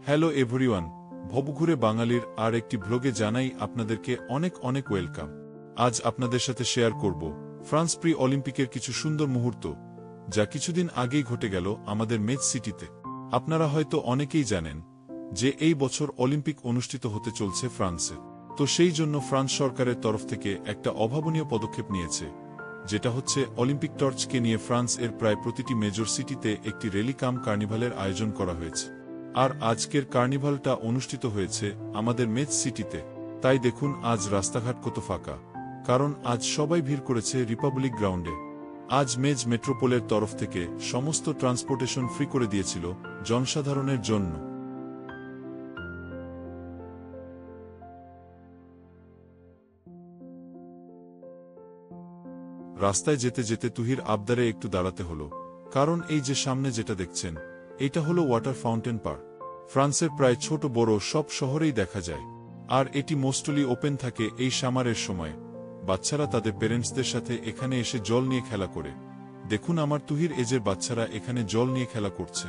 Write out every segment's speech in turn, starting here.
Hello everyone, ভবঘুরে বাঙালির আর একটি ব্লগে জানাই আপনাদেরকে অনেক অনেক ওয়েলকাম। আজ আপনাদের সাথে শেয়ার করব ফ্রান্স প্রি অলিম্পিকের কিছু সুন্দর মুহূর্ত, যা কিছুদিন আগেই ঘটে গেল আমাদের মেজ সিটিতে। আপনারা হয়তো অনেকেই জানেন যে এই বছর অলিম্পিক অনুষ্ঠিত হতে চলছে ফ্রান্সে। তো সেই জন্য ফ্রান্স সরকারের তরফ থেকে একটা অভাবনীয় পদক্ষেপ নিয়েছে, যেটা হচ্ছে অলিম্পিক টর্চকে নিয়ে ফ্রান্স এর প্রায় প্রতিটি মেজর সিটিতে একটি র্যালি কাম কার্নিভালের আয়োজন করা হয়েছে। আর আজকের কার্নিভালটা অনুষ্ঠিত হয়েছে আমাদের মেজ সিটিতে। তাই দেখুন আজ রাস্তাঘাট কত ফাঁকা, কারণ আজ সবাই ভিড় করেছে রিপাবলিক গ্রাউন্ডে। আজ মেজ মেট্রোপোলের তরফ থেকে সমস্ত ট্রান্সপোর্টেশন ফ্রি করে দিয়েছিল জনসাধারণের জন্য। রাস্তায় যেতে যেতে তুহির আবদারে একটু দাঁড়াতে হলো, কারণ এই যে সামনে যেটা দেখছেন, এটা হলো ওয়াটার ফাউন্টেন পার্ক। ফ্রান্সের প্রায় ছোট বড় সব শহরেই দেখা যায়, আর এটি মোস্টলি ওপেন থাকে এই সামারের সময়। বাচ্চারা তাদের প্যারেন্টসদের সাথে এখানে এসে জল নিয়ে খেলা করে। দেখুন আমার তুহির এজের বাচ্চারা এখানে জল নিয়ে খেলা করছে।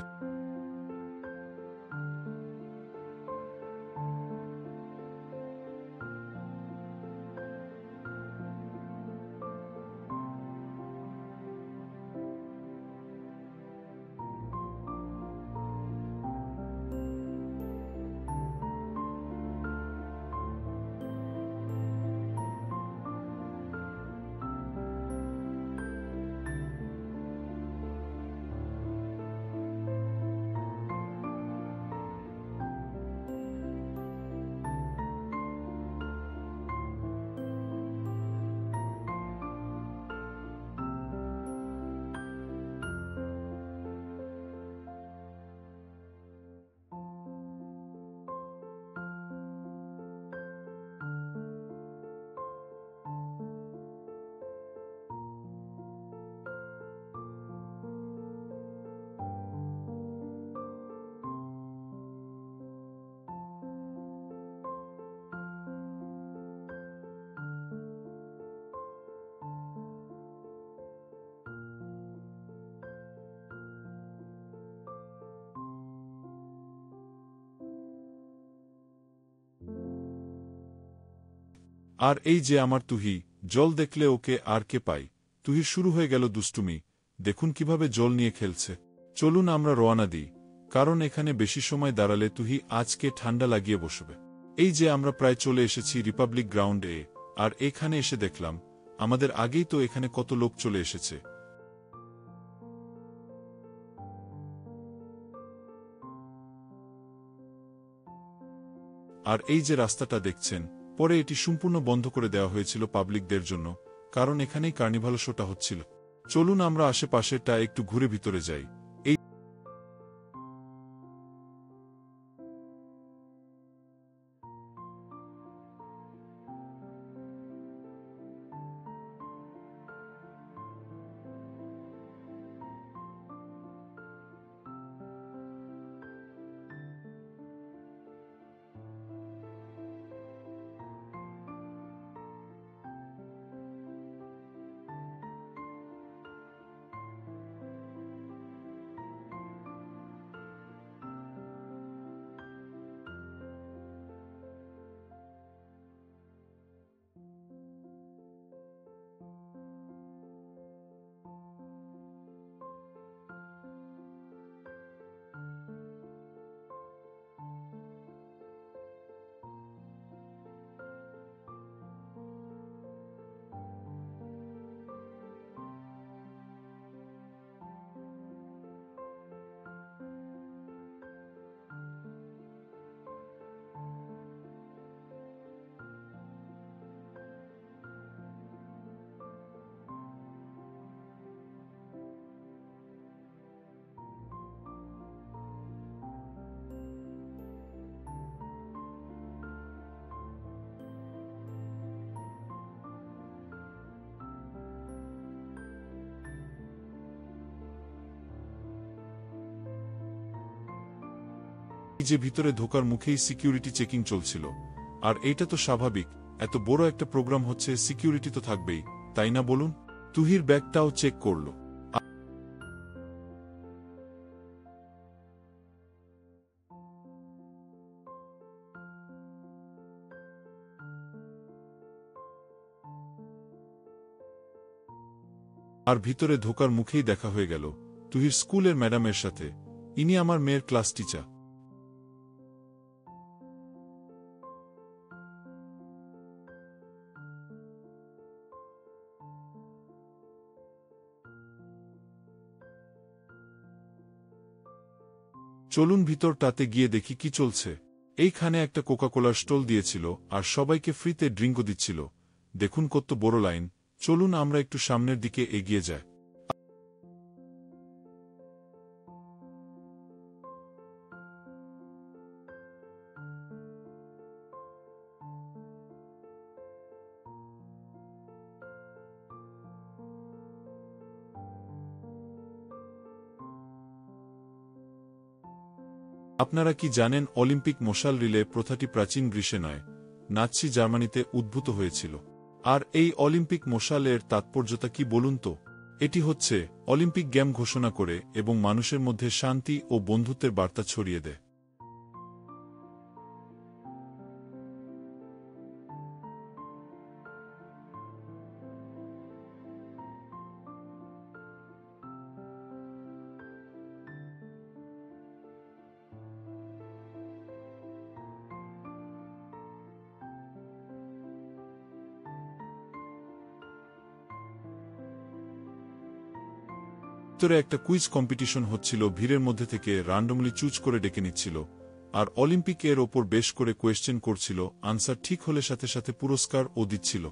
আর এই যে আমার তুহি, জল দেখলে ওকে আর কে পাই। তুহির শুরু হয়ে গেল দুষ্টুমি। দেখুন কিভাবে জল নিয়ে খেলছে। চলুন আমরা রওনা দিই, কারণ এখানে বেশি সময় দাঁড়ালে তুহি আজকে ঠান্ডা লাগিয়ে বসবে। এই যে আমরা প্রায় চলে এসেছি রিপাবলিক গ্রাউন্ডে, আর এখানে এসে দেখলাম আমাদের আগেই তো এখানে কত লোক চলে এসেছে। আর এই যে রাস্তাটা দেখছেন, পরে এটি সম্পূর্ণ বন্ধ করে দেওয়া হয়েছিল পাবলিকদের জন্য, কারণ এখানেই কার্নিভাল শোটা হচ্ছিল। চলুন আমরা আশেপাশেরটা একটু ঘুরে ভিতরে যাই। এই যে ভিতরে ঢোকার মুখেই সিকিউরিটি চেকিং চলছিল, আর এইটা তো স্বাভাবিক, এত বড় একটা প্রোগ্রাম হচ্ছে, সিকিউরিটি তো থাকবেই, তাই না বলুন? তুহির ব্যাগটাও চেক করল। আর ভিতরে ঢোকার মুখেই দেখা হয়ে গেল তুহির স্কুলের ম্যাডামের সাথে। ইনি আমার মেয়ের ক্লাস টিচার। চলুন ভিতরটাতে গিয়ে দেখি কি চলছে। এইখানে একটা কোকাকোলার স্টল দিয়েছিল আর সবাইকে ফ্রিতে ড্রিঙ্কও দিচ্ছিল। দেখুন কত বড় লাইন। চলুন আমরা একটু সামনের দিকে এগিয়ে যাই। আপনারা কি জানেন অলিম্পিক মশাল রিলে প্রথাটি প্রাচীন গ্রীসে নয়, নাৎসি জার্মানিতে উদ্ভূত হয়েছিল। আর এই অলিম্পিক মশালের তাৎপর্যতা কি বলুন তো? এটি হচ্ছে অলিম্পিক গেম ঘোষণা করে এবং মানুষের মধ্যে শান্তি ও বন্ধুত্বের বার্তা ছড়িয়ে দেয়। ভিতরে একটা কুইজ কম্পিটিশন হচ্ছিল, ভিড়ের মধ্যে থেকে রান্ডমলি চুজ করে ডেকে নিচ্ছিল আর অলিম্পিক এর ওপর বেশ করে কোয়েশ্চেন করছিল। আনসার ঠিক হলে সাথে সাথে পুরস্কার ও দিচ্ছিল।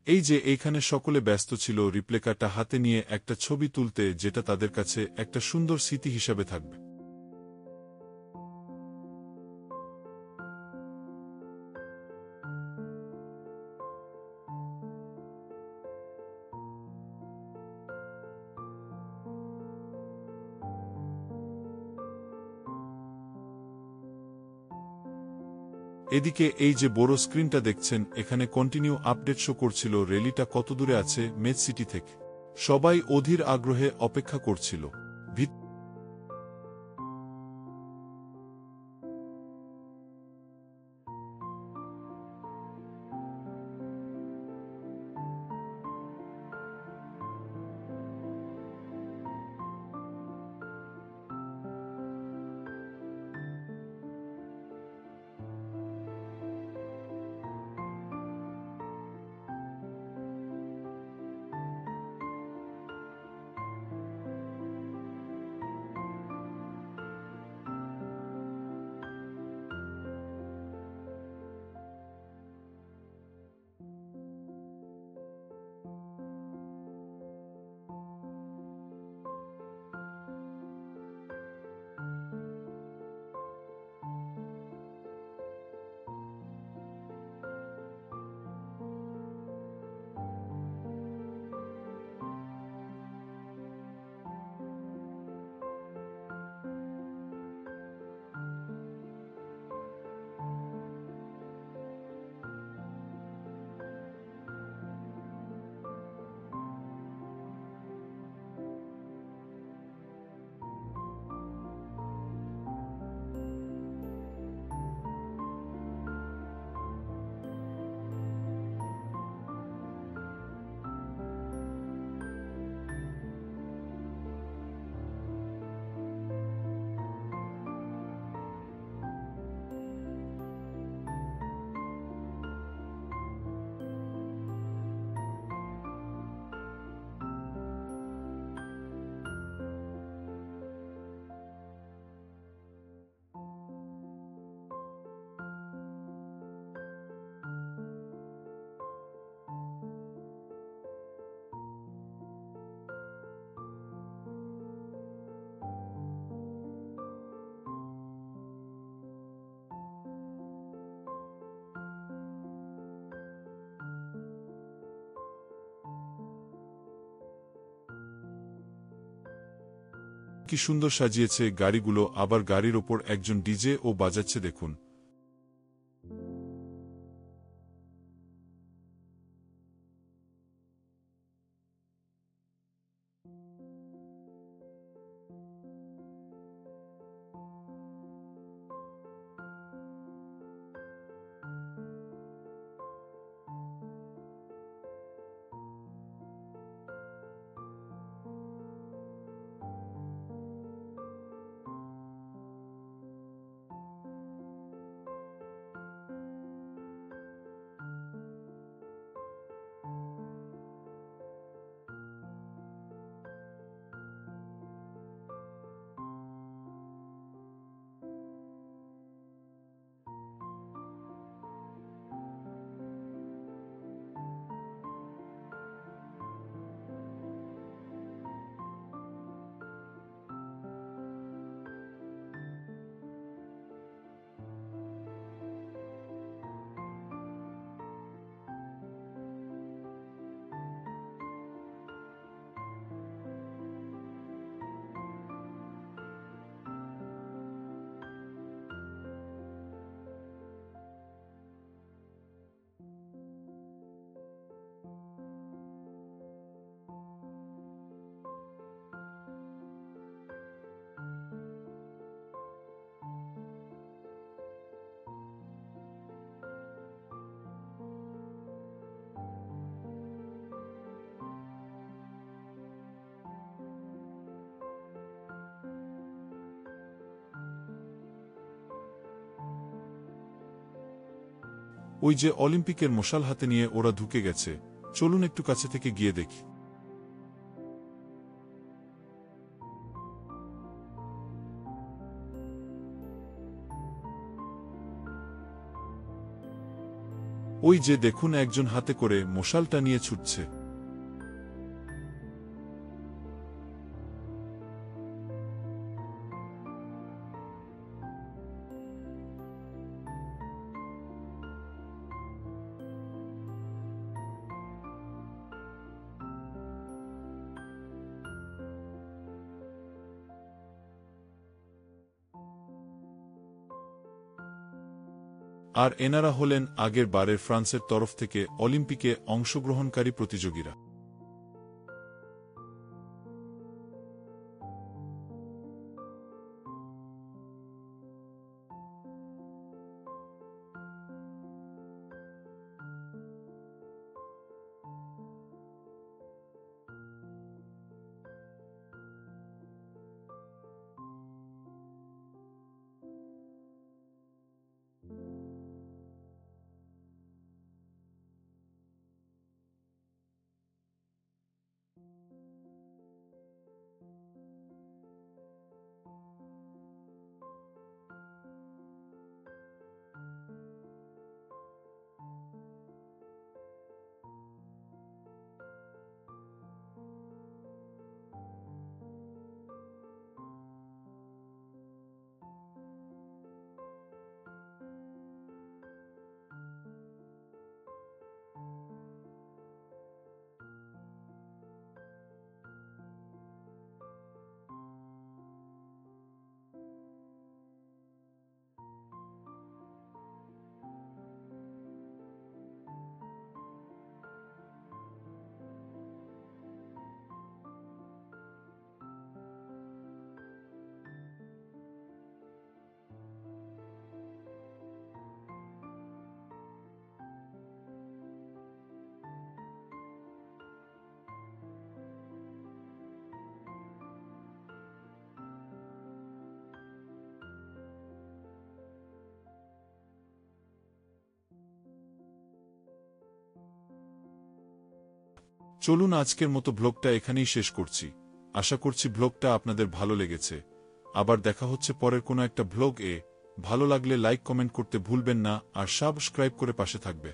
এই যে এইখানে সকলে ব্যস্ত ছিল রিপ্লেকাটা হাতে নিয়ে একটা ছবি তুলতে, যেটা তাদের কাছে একটা সুন্দর স্মৃতি হিসাবে থাকবে। এদিকে এই যে বড় স্ক্রিনটা দেখছেন, এখানে কন্টিনিউ আপডেট শো করছিল রেলিটা কত দূরে আছে মেদ সিটি থেকে। সবাই অধীর আগ্রহে অপেক্ষা করছিল। কি সুন্দর সাজিয়েছে গাড়িগুলো, আবার গাড়ির ওপর একজন ডিজে ও বাজাচ্ছে দেখুন। ওই যে অলিম্পিকের মশাল হাতে নিয়ে ওরা ঢুকে গেছে, চলুন একটু কাছে থেকে গিয়ে দেখি। ওই যে দেখুন একজন হাতে করে মশালটা নিয়ে ছুটছে। আর এনারা হলেন আগের বারের ফ্রান্সের তরফ থেকে অলিম্পিকে অংশগ্রহণকারী প্রতিযোগীরা। চলুন আজকের মতো ব্লগটা এখানেই শেষ করছি। আশা করছি ব্লগটা আপনাদের ভালো লেগেছে। আবার দেখা হচ্ছে পরের কোনো একটা ব্লগ এ। ভালো লাগলে লাইক কমেন্ট করতে ভুলবেন না, আর সাবস্ক্রাইব করে পাশে থাকবে।